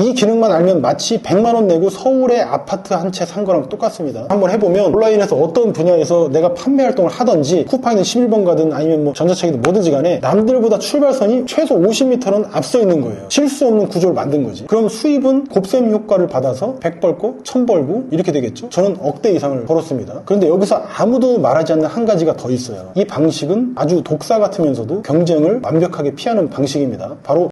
이 기능만 알면 마치 100만원 내고 서울에 아파트 한 채 산 거랑 똑같습니다. 한번 해보면 온라인에서 어떤 분야에서 내가 판매 활동을 하든지 쿠팡이든 11번 가든 아니면 뭐 전자책이든 뭐든지 간에 남들보다 출발선이 최소 50m는 앞서 있는 거예요. 실수 없는 구조를 만든 거지. 그럼 수입은 곱셈 효과를 받아서 100 벌고 1000 벌고 이렇게 되겠죠. 저는 억대 이상을 벌었습니다. 그런데 여기서 아무도 말하지 않는 한 가지가 더 있어요. 이 방식은 아주 독사 같으면서도 경쟁을 완벽하게 피하는 방식입니다. 바로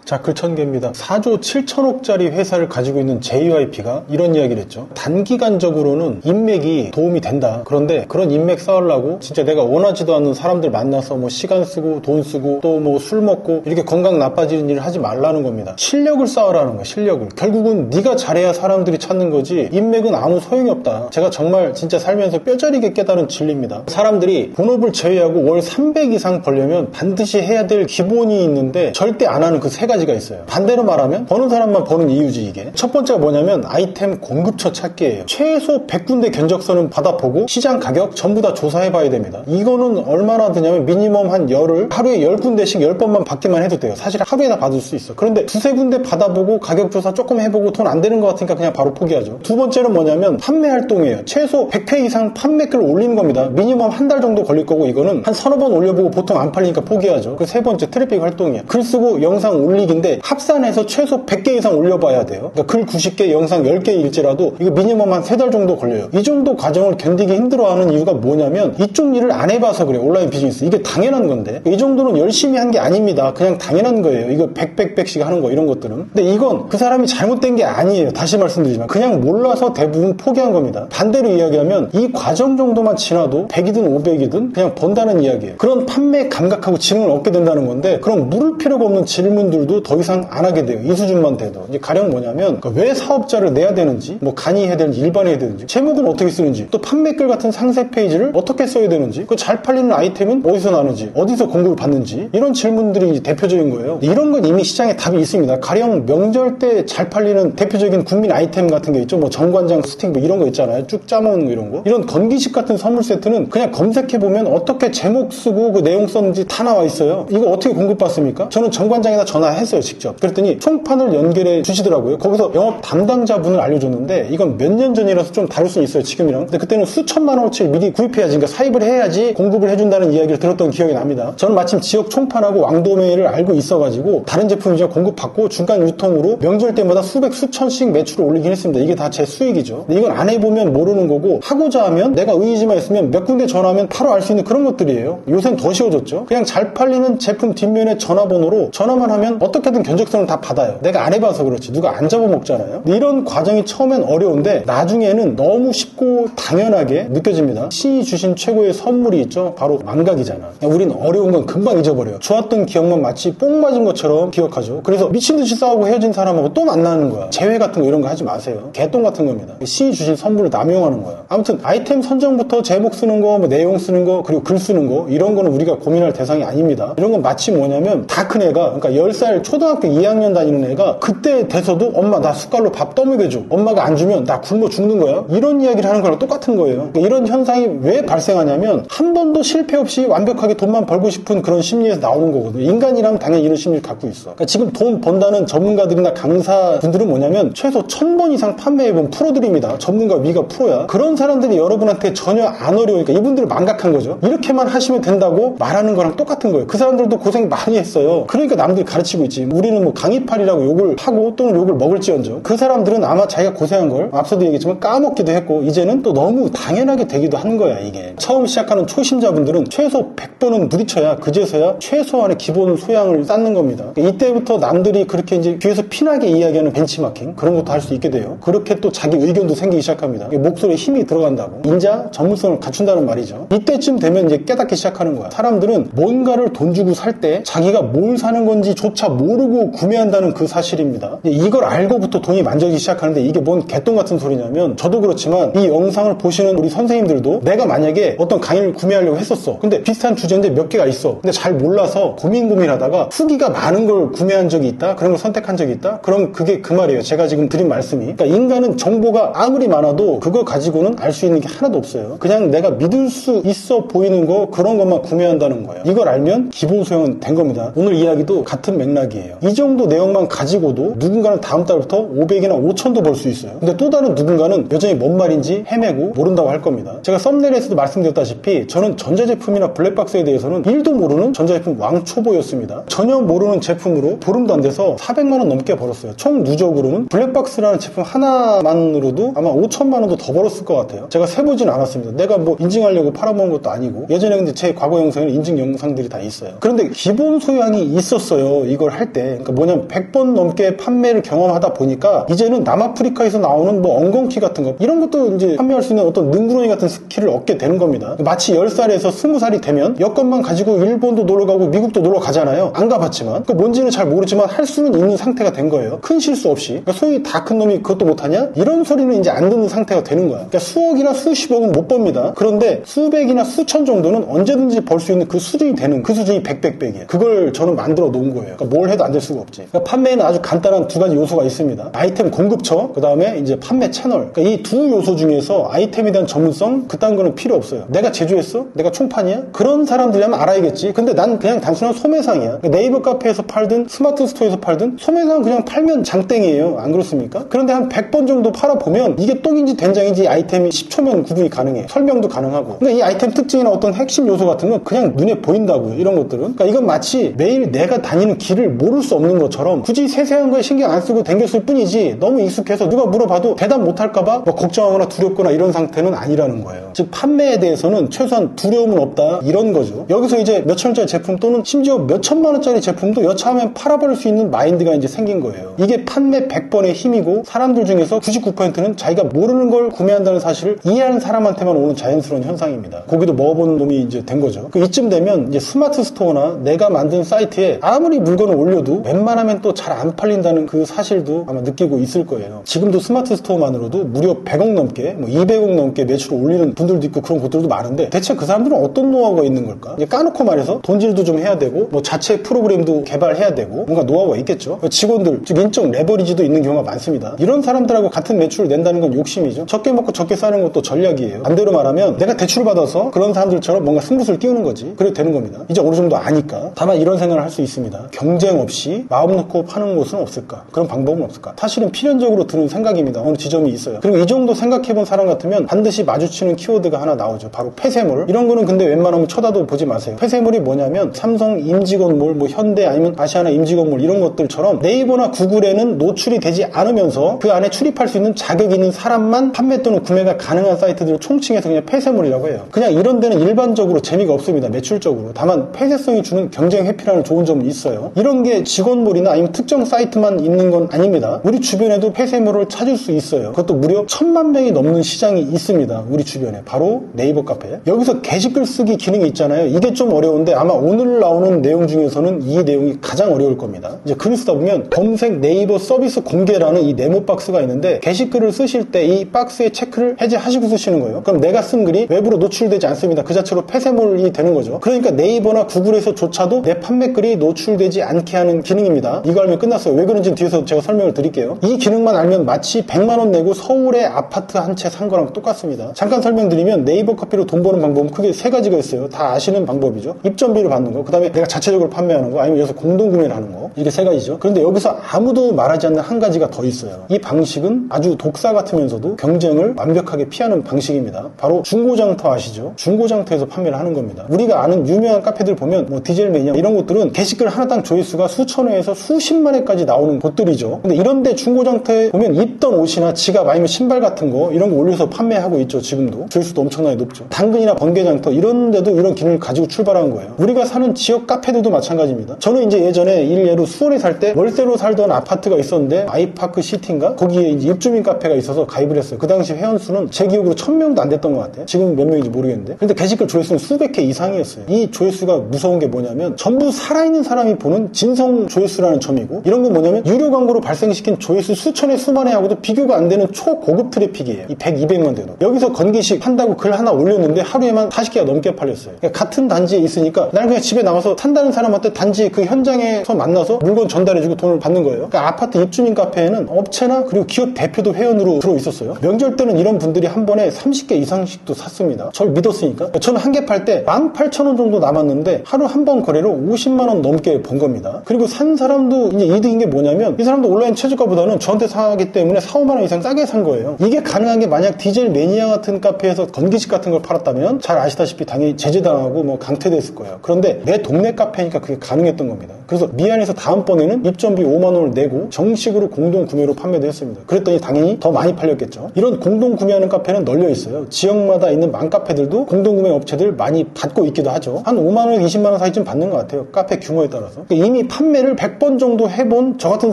자, 글 1000개입니다. 4조 7천억짜리 회사를 가지고 있는 JYP가 이런 이야기를 했죠. 단기간적으로는 인맥이 도움이 된다. 그런데 그런 인맥 쌓으려고 진짜 내가 원하지도 않는 사람들 만나서 뭐 시간 쓰고 돈 쓰고 또 뭐 술 먹고 이렇게 건강 나빠지는 일을 하지 말라는 겁니다. 실력을 쌓으라는 거야, 실력을. 결국은 네가 잘해야 사람들이 찾는 거지 인맥은 아무 소용이 없다. 제가 정말 진짜 살면서 뼈저리게 깨달은 진리입니다. 사람들이 본업을 제외하고 월 300 이상 벌려면 반드시 해야 될 기본이 있는데 절대 안 하는 그 세 가지가 있어요. 반대로 말하면 버는 사람만 버는 이유지 이게. 첫 번째가 뭐냐면 아이템 공급처 찾기예요. 최소 100군데 견적서는 받아보고 시장 가격 전부 다 조사해봐야 됩니다. 이거는 얼마나 드냐면 미니멈 한 열을 하루에 10군데씩 10번만 받기만 해도 돼요. 사실 하루에 다 받을 수 있어. 그런데 두세 군데 받아보고 가격 조사 조금 해보고 돈 안 되는 것 같으니까 그냥 바로 포기하죠. 두 번째는 뭐냐면 판매 활동이에요. 최소 100회 이상 판매글을 올리는 겁니다. 미니멈 한 달 정도 걸릴 거고 이거는 한 서너 번 올려보고 보통 안 팔리니까 포기하죠. 그 세 번째 트래픽 활동이에요. 글 쓰고 영상 올리기인데 합산해서 최소 100개 이상 올려봐야 돼요. 그러니까 글 90개, 영상 10개일지라도 이거 미니멈 한 3달 정도 걸려요. 이 정도 과정을 견디기 힘들어하는 이유가 뭐냐면 이쪽 일을 안 해봐서 그래요. 온라인 비즈니스. 이게 당연한 건데 이 정도는 열심히 한 게 아닙니다. 그냥 당연한 거예요. 이거 100씩 하는 거 이런 것들은. 근데 이건 그 사람이 잘못된 게 아니에요. 다시 말씀드리지만 그냥 몰라서 대부분 포기한 겁니다. 반대로 이야기하면 이 과정 정도만 지나도 100이든 500이든 그냥 번다는 이야기예요. 그런 판매 감각하고 지능을 얻게 된다는 건데 그럼 물을 필요가 없는 질문들도 더 이상 안 하게 돼요. 이 수준만 돼도. 이제 가령 뭐냐면 왜 사업자를 내야 되는지, 뭐 간이해야 되는지, 일반해야 되는지, 제목은 어떻게 쓰는지, 또 판매글 같은 상세 페이지를 어떻게 써야 되는지, 그 잘 팔리는 아이템은 어디서 나는지, 어디서 공급을 받는지 이런 질문들이 대표적인 거예요. 이런 건 이미 시장에 답이 있습니다. 가령 명절 때 잘 팔리는 대표적인 국민 아이템 같은 게 있죠. 뭐 정관장 스틱 뭐 이런 거 있잖아요. 쭉 짜먹는 거 이런 거. 이런 건기식 같은 선물 세트는 그냥 검색해보면 어떻게 제목 쓰고 그 내용 썼는지 다 나와 있어요. 이거 어떻게 공급받습니까? 저는 정관장에다 전화했어요, 직접. 그랬더니 총판을 연결해 주시더라고요. 거기서 영업 담당자분을 알려줬는데 이건 몇 년 전이라서 좀 다를 수 있어요, 지금이랑. 근데 그때는 수천만 원어치 미리 구입해야지, 그러니까 사입을 해야지 공급을 해준다는 이야기를 들었던 기억이 납니다. 저는 마침 지역 총판하고 왕도매를 알고 있어가지고 다른 제품 이제 공급받고 중간 유통으로 명절 때마다 수백 수천씩 매출을 올리긴 했습니다. 이게 다 제 수익이죠. 근데 이건 안 해보면 모르는 거고 하고자 하면 내가 의지만 있으면 몇 군데 전화하면 바로 알 수 있는 그런 것들이에요. 요새는 더 쉬워졌죠. 그냥 잘 팔리는 제품 뒷면에 전화번호로 전화만 하면 어떻게든 견적서는 다 받아요. 내가 안 해봐서 그렇지 누가 안 잡아먹잖아요. 이런 과정이 처음엔 어려운데 나중에는 너무 쉽고 당연하게 느껴집니다. 신이 주신 최고의 선물이 있죠. 바로 망각이잖아. 우린 어려운 건 금방 잊어버려요. 좋았던 기억만 마치 뽕 맞은 것처럼 기억하죠. 그래서 미친듯이 싸우고 헤어진 사람하고 또 만나는 거야. 재회 같은 거 이런 거 하지 마세요. 개똥 같은 겁니다. 신이 주신 선물을 남용하는 거야. 아무튼 아이템 선정부터 제목 쓰는 거, 뭐 내용 쓰는 거, 그리고 글 쓰는 거 이런 거는 우리가 고민할 대상이 아닙니다. 이런 건 마치 뭐냐면 다 큰 애가, 그러니까 10살 초등학교 2학년 다니는 애가 그때 돼서도 엄마 나 숟갈로 밥 떠먹여줘. 엄마가 안 주면 나 굶어 죽는 거야. 이런 이야기를 하는 거랑 똑같은 거예요. 그러니까 이런 현상이 왜 발생하냐면 한 번도 실패 없이 완벽하게 돈만 벌고 싶은 그런 심리에서 나오는 거거든요. 인간이라면 당연히 이런 심리를 갖고 있어. 그러니까 지금 돈 번다는 전문가들이나 강사분들은 뭐냐면 최소 1000번 이상 판매해본 프로들입니다. 전문가 위가 프로야. 그런 사람들이 여러분한테 전혀 안 어려우니까 이분들을 망각한 거죠. 이렇게만 하시면 된다고 말하는 거랑 똑같은 거예요. 그 사람들도 고생 많이 했어요. 그러니까 남들이 가르치고 있지. 우리는 뭐 강의팔이라고 욕을 하고 또는 욕을 먹을지언정 그 사람들은 아마 자기가 고생한 걸 앞서도 얘기했지만 까먹기도 했고 이제는 또 너무 당연하게 되기도 하는 거야. 이게 처음 시작하는 초심자분들은 최소 100번은 부딪혀야 그제서야 최소한의 기본 소양을 쌓는 겁니다. 이때부터 남들이 그렇게 이제 뒤에서 피나게 이야기하는 벤치마킹 그런 것도 할 수 있게 돼요. 그렇게 또 자기 의견도 생기기 시작합니다. 목소리에 힘이 들어간다고. 인자 전문성을 갖춘다는 말이죠. 이때쯤 되면 이제 깨닫기 시작하는 거야. 사람들은 뭔가를 돈 주고 살 때 자기가 뭘 사는 건지 조차 모르고 구매한다는 그 사실입니다. 이걸 알고부터 돈이 만져지기 시작하는데 이게 뭔 개똥 같은 소리냐면, 저도 그렇지만 이 영상을 보시는 우리 선생님들도 내가 만약에 어떤 강의를 구매하려고 했었어. 근데 비슷한 주제인데 몇 개가 있어. 근데 잘 몰라서 고민하다가 후기가 많은 걸 구매한 적이 있다? 그런 걸 선택한 적이 있다? 그럼 그게 그 말이에요. 제가 지금 드린 말씀이. 그러니까 인간은 정보가 아무리 많아도 그걸 가지고는 알 수 있는 게 하나도 없어요. 그냥 내가 믿을 수 있어 보이는 거, 그런 것만 구매한다는 거예요. 이걸 알면 기본 소양은 된 겁니다. 오늘 이야기도 같은 맥락이에요. 이 정도 내용만 가지고도 누군가는 다음 달부터 500이나 5천도 벌 수 있어요. 근데 또 다른 누군가는 여전히 뭔 말인지 헤매고 모른다고 할 겁니다. 제가 썸네일에서도 말씀드렸다시피 저는 전자제품이나 블랙박스에 대해서는 1도 모르는 전자제품 왕초보였습니다. 전혀 모르는 제품으로 보름도 안 돼서 400만 원 넘게 벌었어요. 총 누적으로는 블랙박스라는 제품 하나만으로도 아마 5천만 원도 더 벌었을 것 같아요. 제가 세보지는 않았습니다. 내가 뭐 인증하려고 팔아먹은 것도 아니고. 예전에 근데 제 과거 영상에는 인증 영상들이 다 있어요. 그런데 기본 소양이 있었어요. 이걸 할 때. 그러니까 뭐냐면 100번 넘게 판매를 경험하다 보니까 이제는 남아프리카에서 나오는 뭐 엉겅퀴 같은 거, 이런 것도 이제 판매할 수 있는 어떤 능구렁이 같은 스킬을 얻게 되는 겁니다. 마치 10살에서 20살이 되면 여권만 가지고 일본도 놀러가고 미국도 놀러 가잖아요. 안 가봤지만. 그 뭔지는 잘 모르지만 할 수는 있는 상태가 된 거예요. 큰 실수 없이. 그러니까 소위 다 큰 놈이 그것도 못하냐? 이런 소리는 이제 안 듣는 상태가 되는 거야. 그러니까 수억이나 수십억은 못 법니다. 그런데 수백이나 수천 정도는 언제든지 벌 수 있는 그 수준이 되는, 그 수준이 백백백이에요. 그걸 저는 만들어 놓은 거예요. 그러니까 뭘 해도 안 될 수가 없지. 그러니까 판매에는 아주 간단한 두 가지 요소가 있습니다. 아이템 공급처, 그 다음에 이제 판매 채널. 그러니까 이 두 요소 중에서 아이템에 대한 전문성, 그딴 거는 필요 없어요. 내가 제조했어? 내가 총판이야? 그런 사람들이라면 알아야겠지. 근데 난 그냥 단순한 소매상이야. 그러니까 네이버 카페에서 팔든 스마트 스토어에서 팔든 소매상은 그냥 팔면 장땡이에요. 안 그렇습니까? 그런데 한 100번 정도 팔아보면 이게 똥인지 된장인지 아이템이 10초면 구분이 가능해. 설명도 가능하고. 그러니까 이 아이템 특징이나 어떤 핵심 요소 같은 건 그냥 눈에 보인다고요. 이런 것들은. 그러니까 이건 마치 매일 내가 다니는 길을 모를 수 없는 것처럼 굳이 세세한 거에 신경 안 쓰고 댕겼을 뿐이지, 너무 익숙해서 누가 물어봐도 대답 못할까봐 뭐 걱정하거나 두렵거나 이런 상태는 아니라는 거예요. 즉 판매에 대해서는 최소한 두려움은 없다, 이런 거죠. 여기서 이제 몇천 원짜리 제품 또는 심지어 몇천만 원짜리 제품도 여차하면 팔아버릴 수 있는 마인드가 이제 생긴 거예요. 이게 판매 100번의 힘이고, 사람들 중에서 99%는 자기가 모르는 걸 구매한다는 사실을 이해하는 사람한테만 오는 자연스러운 현상입니다. 고기도 먹어보는 놈이 이제 된 거죠. 이쯤 되면 이제 스마트 스토어나 내가 만든 사이트에 아무리 물건을 올려도 웬만하면 또 잘 안 팔린다는 그 사실도 아마 느끼고 있을 거예요. 지금도 스마트 스토어만으로도 무려 100억 넘게, 뭐 200억 넘게 매출을 올리는 분들도 있고 그런 곳들도 많은데, 대체 그 사람들은 어떤 노하우가 있는 걸까? 이제 까놓고 말해서 돈질도 좀 해야 되고, 뭐 자체 프로그램도 개발해야 되고, 뭔가 노하우가 있겠죠. 직원들, 즉 인적 레버리지도 있는 경우가 많습니다. 이런 사람들하고 같은 매출을 낸다는 건 욕심이죠. 적게 먹고 적게 사는 것도 전략이에요. 반대로 말하면 내가 대출을 받아서 그런 사람들처럼 뭔가 승부수를 띄우는 거지. 그래도 되는 겁니다. 이제 어느 정도 아니까. 다만 이런 생각을 할 수 있습니다. 경쟁 없이 마음 놓고 파는 곳은 없을까? 그런 방법은 없을까? 사실은 필연적으로 드는 생각입니다. 어느 지점이 있어요. 그리고 이 정도 생각해본 사람 같으면 반드시 마주치는 키워드가 하나 나오죠. 바로 폐쇄물. 이런 거는 근데 웬만하면 쳐다도 보지 마세요. 폐쇄물이 뭐냐면 삼성 임직원몰, 뭐 현대 아니면 아시아나 임직원몰 이런 것들처럼 네이버나 구글에는 노출이 되지 않으면서 그 안에 출입할 수 있는 자격이 있는 사람만 판매 또는 구매가 가능한 사이트들을 총칭해서 그냥 폐쇄물이라고 해요. 그냥 이런 데는 일반적으로 재미가 없습니다. 매출적으로. 다만 폐쇄성이 주는 경쟁 회피라는 좋은 점은 있어요. 이런 게 직원몰이나 아니면 특정 사이트만 있는 건 아닙니다. 우리 주변에도 폐쇄물을 찾을 수 있어요. 그것도 무려 1000만 명이 넘는 시장이 있습니다. 우리 주변에. 바로 네이버 카페. 여기서 게시글 쓰기 기능이 있잖아요. 이게 좀 어려운데 아마 오늘 나오는 내용 중에서는 이 내용이 가장 어려울 겁니다. 이제 글을 쓰다 보면 검색 네이버 서비스 공개라는 이 네모 박스가 있는데, 게시글을 쓰실 때 이 박스에 체크를 해제하시고 쓰시는 거예요. 그럼 내가 쓴 글이 외부로 노출되지 않습니다. 그 자체로 폐쇄물이 되는 거죠. 그러니까 네이버나 구글에서조차도 내 판매글이 노출되지 않게 하는 기능입니다. 이거 알면 끝났어요. 왜 그런지는 뒤에서 제가 설명을 드릴게요. 이 기능만 알면 마치 100만 원 내고 서울에 아파트 한 채 산 거랑 똑같습니다. 잠깐 설명드리면 네이버 카피로 돈 버는 방법은 크게 세 가지가 있어요. 다 아시는 방법이죠. 입점비를 받는 거, 그 다음에 내가 자체적으로 판매하는 거, 아니면 여기서 공동구매를 하는 거. 이게 세 가지죠. 그런데 여기서 아무도 말하지 않는 한 가지가 더 있어요. 이 방식은 아주 독사 같으면서도 경쟁을 완벽하게 피하는 방식입니다. 바로 중고장터 아시죠? 중고장터에서 판매를 하는 겁니다. 우리가 아는 유명한 카페들 보면 뭐 디젤매니아 이런 곳들은 게시글 하나당 조회수가 수천 회에서 수십만 회까지 나오는 곳들이죠. 근데 이런데 중고장터에 보면 입던 옷이나 지갑 아니면 신발 같은 거 이런 거 올려서 판매하고 있죠. 지금도 조회수도 엄청나게 높죠. 당근이나 번개장터 이런 데도 이런 기능을 가지고 출발한 거예요. 우리가 사는 지역 카페들도 마찬가지입니다. 저는 이제 예전에 일례로 수원에 살 때 월세로 살던 아파트가 있었는데 아이파크 시티인가? 거기에 이제 입주민 카페가 있어서 가입을 했어요. 그 당시 회원수는 제 기억으로 1000명도 안 됐던 것 같아요. 지금 몇 명인지 모르겠는데. 근데 게시글 조회수는 수백 개 이상이었어요. 이 조회수가 무서운 게 뭐냐면 전부 살아있는 사람이 보는 진 인성 조회수라는 점이고, 이런 건 뭐냐면 유료 광고로 발생시킨 조회수 수천에 수만에 하고도 비교가 안 되는 초고급 트래픽이에요. 이 100, 200만 대도. 여기서 건기식 한다고 글 하나 올렸는데 하루에만 40개가 넘게 팔렸어요. 그러니까 같은 단지에 있으니까 나는 그냥 집에 나가서 산다는 사람한테 단지 그 현장에서 만나서 물건 전달해주고 돈을 받는 거예요. 그러니까 아파트 입주민 카페에는 업체나 그리고 기업 대표도 회원으로 들어있었어요. 명절 때는 이런 분들이 한 번에 30개 이상씩도 샀습니다. 저를 믿었으니까. 저는 한 개 팔 때 18,000원 정도 남았는데 하루 한 번 거래로 50만원 넘게 번 겁니다. 그리고 산 사람도 이제 이득인 게 뭐냐면 이 사람도 온라인 최저가보다는 저한테 사기 때문에 4, 5만원 이상 싸게 산 거예요. 이게 가능한 게 만약 디젤 매니아 같은 카페에서 건기식 같은 걸 팔았다면 잘 아시다시피 당연히 제재당하고 뭐 강퇴됐을 거예요. 그런데 내 동네 카페니까 그게 가능했던 겁니다. 그래서 미안해서 다음번에는 입점비 5만원을 내고 정식으로 공동 구매로 판매도 했습니다. 그랬더니 당연히 더 많이 팔렸겠죠. 이런 공동 구매하는 카페는 널려 있어요. 지역마다 있는 맘카페들도 공동 구매 업체들 많이 받고 있기도 하죠. 한 5만원, 20만원 사이쯤 받는 것 같아요. 카페 규모에 따라서. 그러니까 이미 판매를 100번 정도 해본 저 같은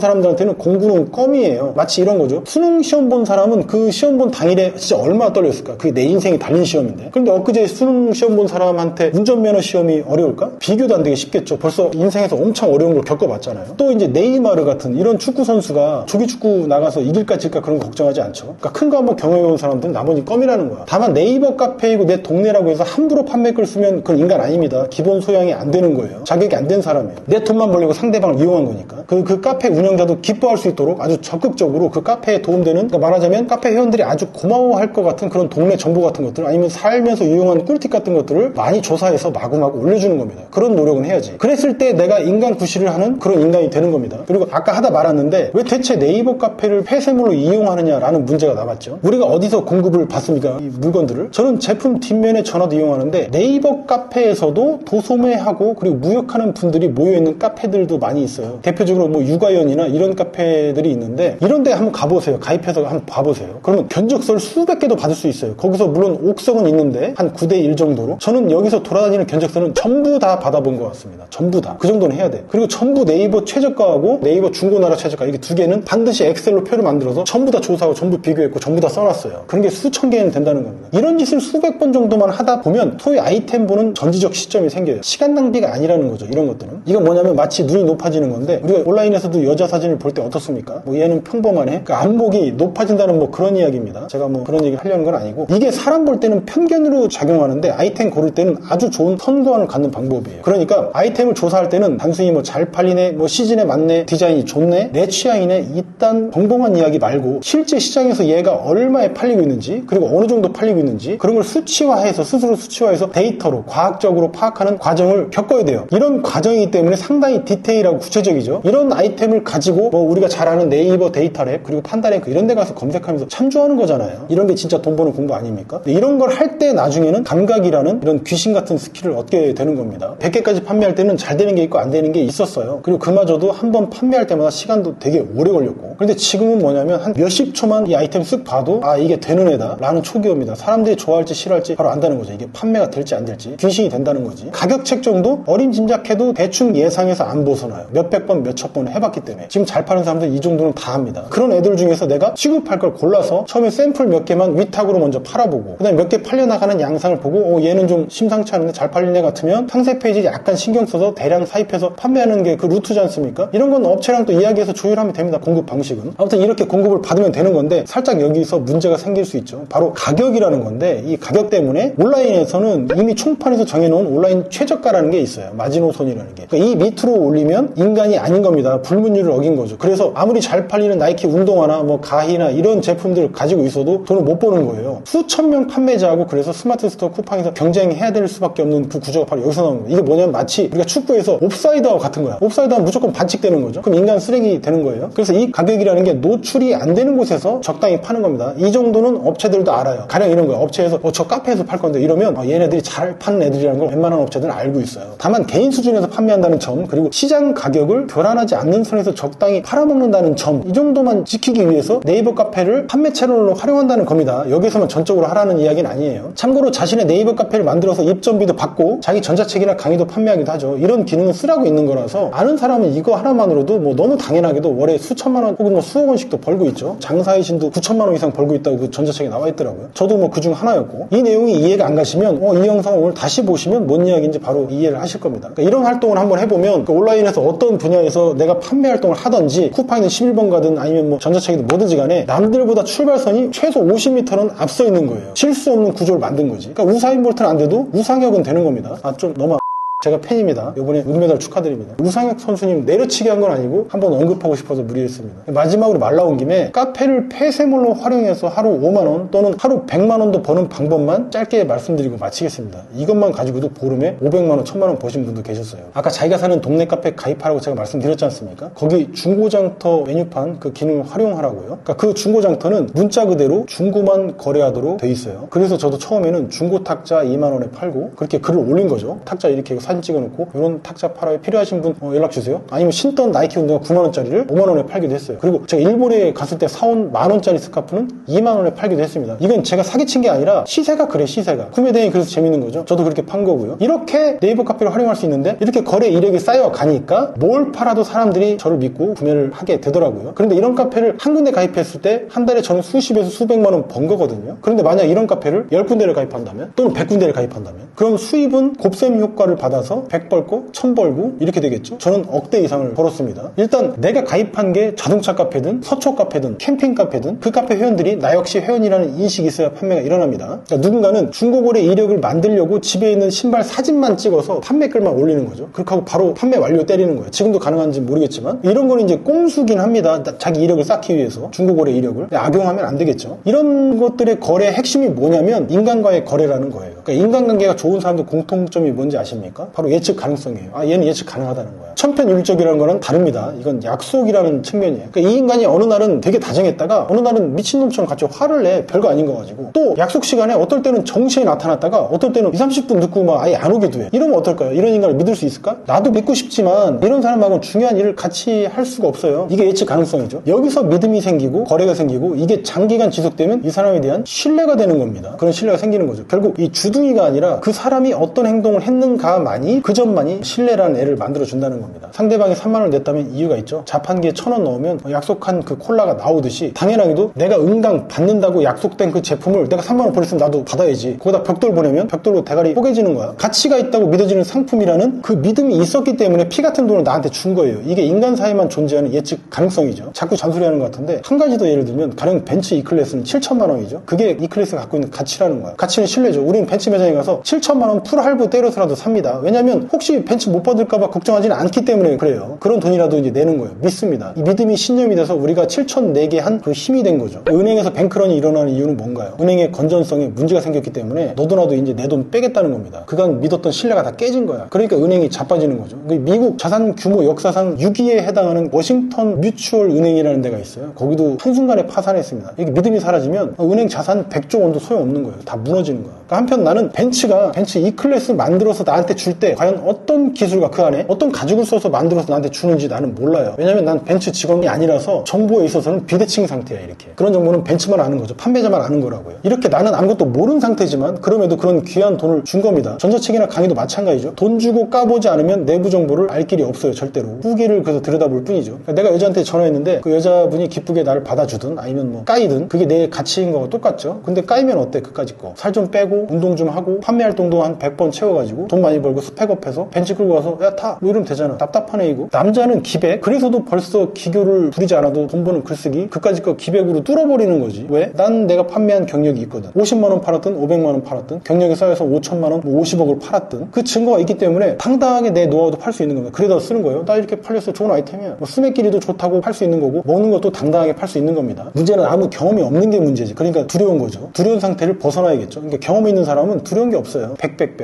사람들한테는 공구는 껌이에요. 마치 이런 거죠. 수능 시험 본 사람은 그 시험 본 당일에 진짜 얼마나 떨렸을까? 그게 내 인생이 달린 시험인데. 그런데 엊그제 수능 시험 본 사람한테 운전면허 시험이 어려울까? 비교도 안 되게 쉽겠죠. 벌써 인생에서 엄청 어려운 걸 겪어봤잖아요. 또 이제 네이마르 같은 이런 축구 선수가 조기축구 나가서 이길까 질까 그런 거 걱정하지 않죠. 그러니까 큰 거 한번 경험해본 사람들은 나머지 껌이라는 거야. 다만 네이버 카페이고 내 동네라고 해서 함부로 판매글 쓰면 그건 인간 아닙니다. 기본 소양이 안 되는 거예요. 자격이 안 된 사람이에요. 내 돈만 벌려고 상대방을 이용한 거니까. 그 카페 운영자도 기뻐할 수 있도록 아주 적극적으로 그 카페에 도움되는, 그러니까 말하자면 카페 회원들이 아주 고마워할 것 같은 그런 동네 정보 같은 것들, 아니면 살면서 유용한 꿀팁 같은 것들을 많이 조사해서 마구마구 올려주는 겁니다. 그런 노력은 해야지. 그랬을 때 내가 인간 구실을 하는 그런 인간이 되는 겁니다. 그리고 아까 하다 말았는데 왜 대체 네이버 카페를 폐쇄물로 이용하느냐라는 문제가 나왔죠. 우리가 어디서 공급을 받습니까? 이 물건들을. 저는 제품 뒷면에 전화도 이용하는데 네이버 카페에서도 도소매하고 그리고 무역하는 분들이 모여있는 카페들도 많이 있어요. 대표적으로 뭐 육아연이나 이런 카페들이 있는데 이런 데 한번 가보세요. 가입해서 한번 봐보세요. 그러면 견적서를 수백 개도 받을 수 있어요. 거기서 물론 옥석은 있는데 한 9대1 정도로. 저는 여기서 돌아다니는 견적서는 전부 다 받아본 것 같습니다. 전부 다. 그 정도는 해야 돼. 그리고 전부 네이버 최저가하고 네이버 중고나라 최저가, 이게 두 개는 반드시 엑셀로 표를 만들어서 전부 다 조사하고 전부 비교했고 전부 다 써놨어요. 그런 게 수천 개는 된다는 겁니다. 이런 짓을 수백 번 정도만 하다 보면 소위 아이템 보는 전지적 시점이 생겨요. 시간 낭비가 아니라는 거죠. 이런 것들은. 이건 뭐냐면 마치 눈이 높아지는 건데, 우리가 온라인에서도 여자 사진을 볼 때 어떻습니까? 뭐 얘는 평범하네? 그 안목이 높아진다는 뭐 그런 이야기입니다. 제가 뭐 그런 얘기 하려는 건 아니고, 이게 사람 볼 때는 편견으로 작용하는데 아이템 고를 때는 아주 좋은 선도안을 갖는 방법이에요. 그러니까 아이템을 조사할 때는 단순히 뭐 잘 팔리네, 뭐 시즌에 맞네, 디자인이 좋네, 내 취향이네, 이딴 벙벙한 이야기 말고 실제 시장에서 얘가 얼마에 팔리고 있는지, 그리고 어느 정도 팔리고 있는지, 그런 걸 수치화해서, 스스로 수치화해서 데이터로 과학적으로 파악하는 과정을 겪어야 돼요. 이런 과정이기 때문에 상당히 디테일하고 구체적이죠. 이런 아이템을 가지고 뭐 우리가 잘 아는 네이버 데이터랩 그리고 판다랭크 이런 데 가서 검색하면서 참조하는 거잖아요. 이런 게 진짜 돈 버는 공부 아닙니까? 이런 걸 할 때 나중에는 감각이라는 이런 귀신 같은 스킬을 얻게 되는 겁니다. 100개까지 판매할 때는 잘 되는 게 있고 안 되는 게 있었어요. 그리고 그마저도 한 번 판매할 때마다 시간도 되게 오래 걸렸고. 그런데 지금은 뭐냐면 한 몇십 초만 이 아이템 쓱 봐도 아, 이게 되는 애다 라는 초기화입니다. 사람들이 좋아할지 싫어할지 바로 안다는 거죠. 이게 판매가 될지 안 될지 귀신이 된다는 거지. 가격 책정도 어림짐작해도 대충 예상해서 안 벗어나요. 몇백 번, 몇천 번 해봤기 때문에. 지금 잘 파는 사람들 이 정도는 다 합니다. 그런 애들 중에서 내가 취급할 걸 골라서 처음에 샘플 몇 개만 위탁으로 먼저 팔아보고, 그 다음에 몇 개 팔려나가는 양상을 보고 얘는 좀 심상치 않은데 잘 팔리는 애 같으면 상세 페이지 약간 신경 써서 대량 사입해서 판매하는 게 그 루트지 않습니까? 이런 건 업체랑 또 이야기해서 조율하면 됩니다. 공급 방식은. 아무튼 이렇게 공급을 받으면 되는 건데, 살짝 여기서 문제가 생길 수 있죠. 바로 가격이라는 건데, 이 가격 때문에 온라인에서는 이미 총판에서 정해놓은 온라인 최저가라는 게 있어요. 마지노선이라는 게. 그러니까 이 밑으로 올리면 인간이 아닌 겁니다. 불문율을 어긴 거죠. 그래서 아무리 잘 팔리는 나이키 운동화나 뭐 가히나 이런 제품들을 가지고 있어도 돈을 못 버는 거예요. 수천 명 판매자하고 그래서 스마트 스토어 쿠팡에서 경쟁해야 될 수밖에 없는 그 구조가 바로 여기서 나오는 거예요. 이게 뭐냐면 마치 우리가 축구에서 옵사이드하고 같은 거야. 옵사이드하면 무조건 반칙되는 거죠. 그럼 인간 쓰레기 되는 거예요. 그래서 이 가격이라는 게 노출이 안 되는 곳에서 적당히 파는 겁니다. 이 정도는 업체들도 알아요. 가령 이런 거예요. 업체에서 저 카페에서 팔 건데 이러면 얘네들이 잘 파는 애들이라는 걸 웬만한 업체들은 알고 있어요. 다만 개인 수준에서 판매한다는 점, 그리고 시장 가격을 교란하지 않는 선에서 적당히 팔아먹는다는 점, 이 정도만 지키기 위해서 네이버 카페를 판매 채널로 활용한다는 겁니다. 여기서만 전적으로 하라는 이야기는 아니에요. 참고로 자신의 네이버 카페를 만들어서 입점비도 받고 자기 전자책이나 강의도 판매하기도 하죠. 이런 기능은 쓰라고 있는 거라서 아는 사람은 이거 하나만으로도 뭐 너무 당연하게도 월에 수천만 원 혹은 뭐 수억 원씩도 벌고 있죠. 장사의 신도 9천만 원 이상 벌고 있다고 그 전자책에 나와 있더라고요. 저도 뭐 그중 하나였고, 이 내용이 이해가 안 가시면 이 영상을 오늘 다시 보시면 뭔 이야기인지 바로 이해를 하실 겁니다. 그러니까 이런 활동을 한번 해보면, 그러니까 온라인에서 어떤 분야에서 내가 판매 활동을 하든지 쿠팡이든 11번 가든 아니면 뭐 전자책이든 뭐든지 간에 남들보다 출발선이 최소 50m는 앞서 있는 거예요. 실수 없는 구조를 만든 거지. 그러니까 우사인 볼트는 안 돼도 우상혁은 되는 겁니다. 좀 너무 제가 팬입니다. 이번에 은메달 축하드립니다. 우상혁 선수님 내려치기 한 건 아니고 한번 언급하고 싶어서 무리했습니다. 마지막으로 말 나온 김에 카페를 폐쇄물로 활용해서 하루 5만원 또는 하루 100만원도 버는 방법만 짧게 말씀드리고 마치겠습니다. 이것만 가지고도 보름에 500만원, 1000만원 버신 분도 계셨어요. 아까 자기가 사는 동네 카페 가입하라고 제가 말씀드렸지 않습니까? 거기 중고장터 메뉴판 그 기능을 활용하라고요. 그러니까 그 중고장터는 문자 그대로 중고만 거래하도록 돼 있어요. 그래서 저도 처음에는 중고 탁자 2만원에 팔고 그렇게 글을 올린 거죠. 탁자 이렇게 사진 찍어놓고 이런 탁자 팔아요. 필요하신 분 연락주세요. 아니면 신던 나이키 운동화 9만원짜리를 5만원에 팔기도 했어요. 그리고 제가 일본에 갔을 때 사온 만원짜리 스카프는 2만원에 팔기도 했습니다. 이건 제가 사기친 게 아니라 시세가 그래, 시세가. 구매 대행이 그래서 재밌는 거죠. 저도 그렇게 판 거고요. 이렇게 네이버 카페를 활용할 수 있는데 이렇게 거래 이력이 쌓여가니까 뭘 팔아도 사람들이 저를 믿고 구매를 하게 되더라고요. 그런데 이런 카페를 한 군데 가입했을 때 한 달에 저는 수십에서 수백만원 번 거거든요. 그런데 만약 이런 카페를 10군데를 가입한다면 또는 100군데를 가입한다면 그럼 수입은 곱셈 효과를 받아서 100 벌고 1000 벌고 이렇게 되겠죠. 저는 억대 이상을 벌었습니다. 일단 내가 가입한 게 자동차 카페든 서초 카페든 캠핑 카페든 그 카페 회원들이 나 역시 회원이라는 인식이 있어야 판매가 일어납니다. 그러니까 누군가는 중고거래 이력을 만들려고 집에 있는 신발 사진만 찍어서 판매글만 올리는 거죠. 그렇게 하고 바로 판매 완료 때리는 거예요. 지금도 가능한지 모르겠지만 이런 거는 이제 꼼수긴 합니다. 자기 이력을 쌓기 위해서 중고거래 이력을 악용하면 안 되겠죠. 이런 것들의 거래 핵심이 뭐냐면 인간과의 거래라는 거예요. 그러니까 인간관계가 좋은 사람들 공통점이 뭔지 아십니까? 바로 예측 가능성이에요. 얘는 예측 가능하다는 거야. 천편일적이라는 거는 다릅니다. 이건 약속이라는 측면이에요. 그러니까 이 인간이 어느 날은 되게 다정했다가 어느 날은 미친놈처럼 갑자기 화를 내. 별거 아닌 거 가지고. 또 약속 시간에 어떨 때는 정시에 나타났다가 어떨 때는 20, 30분 늦고 막 아예 안 오기도 해. 이러면 어떨까요? 이런 인간을 믿을 수 있을까? 나도 믿고 싶지만 이런 사람하고는 중요한 일을 같이 할 수가 없어요. 이게 예측 가능성이죠. 여기서 믿음이 생기고 거래가 생기고 이게 장기간 지속되면 이 사람에 대한 신뢰가 되는 겁니다. 그런 신뢰가 생기는 거죠. 결국 이 주둥이가 아니라 그 사람이 어떤 행동을 했는가만이 그 점만이 신뢰라는 애를 만들어준다는 겁니다. 상대방이 3만원을 냈다면 이유가 있죠. 자판기에 1000원 넣으면 약속한 그 콜라가 나오듯이 당연하게도 내가 응당 받는다고 약속된 그 제품을 내가 3만원 버렸으면 나도 받아야지. 거기다 벽돌 보내면 벽돌로 대가리 뽀개지는 거야. 가치가 있다고 믿어지는 상품이라는 그 믿음이 있었기 때문에 피 같은 돈을 나한테 준 거예요. 이게 인간 사이에만 존재하는 예측 가능성이죠. 자꾸 잔소리하는 것 같은데 한 가지 더 예를 들면 가령 벤츠 E클래스는 7천만원이죠. 그게 E클래스가 갖고 있는 가치라는 거야. 가치는 신뢰죠. 우리는 벤츠 매장에 가서 7천만원 풀 할부 때려서라도 삽니다. 왜냐면 혹시 벤츠 못 받을까봐 걱정하지는 않기 때문에 그래요. 그런 돈이라도 이제 내는 거예요. 믿습니다. 이 믿음이 신념이 돼서 우리가 7천 내게 한 그 힘이 된 거죠. 은행에서 뱅크런이 일어나는 이유는 뭔가요? 은행의 건전성에 문제가 생겼기 때문에 너도 나도 이제 내 돈 빼겠다는 겁니다. 그간 믿었던 신뢰가 다 깨진 거야. 그러니까 은행이 자빠지는 거죠. 미국 자산 규모 역사상 6위에 해당하는 워싱턴 뮤추얼 은행이라는 데가 있어요. 거기도 한순간에 파산했습니다. 이게 믿음이 사라지면 은행 자산 100조 원도 소용없는 거예요. 다 무너지는 거야. 그러니까 한편 나는 벤츠 E클래스 만들어서 나한테 줄 때 과연 어떤 기술과 그 안에 어떤 가죽을 써서 만들어서 나한테 주는지 나는 몰라요. 왜냐면 난 벤츠 직원이 아니라서 정보에 있어서는 비대칭 상태야. 이렇게 그런 정보는 벤츠만 아는 거죠. 판매자만 아는 거라고요. 이렇게 나는 아무것도 모르는 상태지만 그럼에도 그런 귀한 돈을 준 겁니다. 전자책이나 강의도 마찬가지죠. 돈 주고 까보지 않으면 내부 정보를 알 길이 없어요. 절대로. 후기를 그래서 들여다볼 뿐이죠. 그러니까 내가 여자한테 전화했는데 그 여자분이 기쁘게 나를 받아주든 아니면 뭐 까이든 그게 내 가치인 거와 똑같죠. 근데 까이면 어때? 그까짓 거. 살 좀 빼고 운동 좀 하고 판매 활동도 한 100번 채워가지고 돈 많이 벌고 스펙업해서 벤츠 끌고 와서 야 타! 뭐 이러면 되잖아. 답답하네 이거. 남자는 기백. 그래서도 벌써 기교를 부리지 않아도 돈 버는 글쓰기. 그까짓 거 기백으로 뚫어버리는 거지. 왜? 난 내가 판매한 경력이 있거든. 50만원 팔았든 500만원 팔았든 경력이 쌓여서 5천만원, 50억을 팔았든 그 증거가 있기 때문에 당당하게 내 노하우도 팔 수 있는 겁니다. 그래다 쓰는 거예요. 나 이렇게 팔렸어. 좋은 아이템이야. 뭐 스매끼리도 좋다고 팔 수 있는 거고 먹는 것도 당당하게 팔 수 있는 겁니다. 문제는 아무 경험이 없는 게 문제지. 그러니까 두려운 거죠. 두려운 상태를 벗어나야겠죠. 그러니까 경험이 있는 사람은 두려운 게 없어요.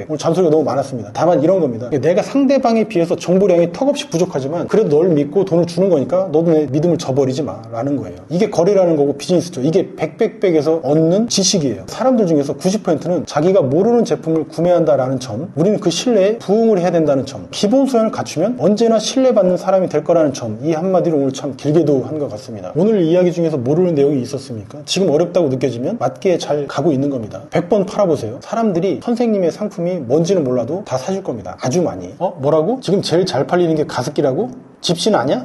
오늘 잔소리가 너무 많았습니다. 다만 이런 겁니다. 내가 상대방에 비해서 정보량이 턱없이 부족하지만 그래도 널 믿고 돈을 주는 거니까 너도 내 믿음을 저버리지 마라는 거예요. 이게 거래라는 거고 비즈니스죠. 이게 백백백에서 얻는 지식이에요. 사람들 중에서 90%는 자기가 모르는 제품을 구매한다라는 점, 우리는 그 신뢰에 부응을 해야 된다는 점, 기본 소양을 갖추면 언제나 신뢰받는 사람이 될 거라는 점, 이 한마디로 오늘 참 길게도 한 것 같습니다. 오늘 이야기 중에서 모르는 내용이 있었습니까? 지금 어렵다고 느껴지면 맞게 잘 가고 있는 겁니다. 100번 팔아보세요. 사람들이 선생님의 상품이 뭔지는 몰라도 다 사줄 겁니다. 아주 많이. 뭐라고? 지금 제일 잘 팔리는 게 가습기라고? 집신 아냐?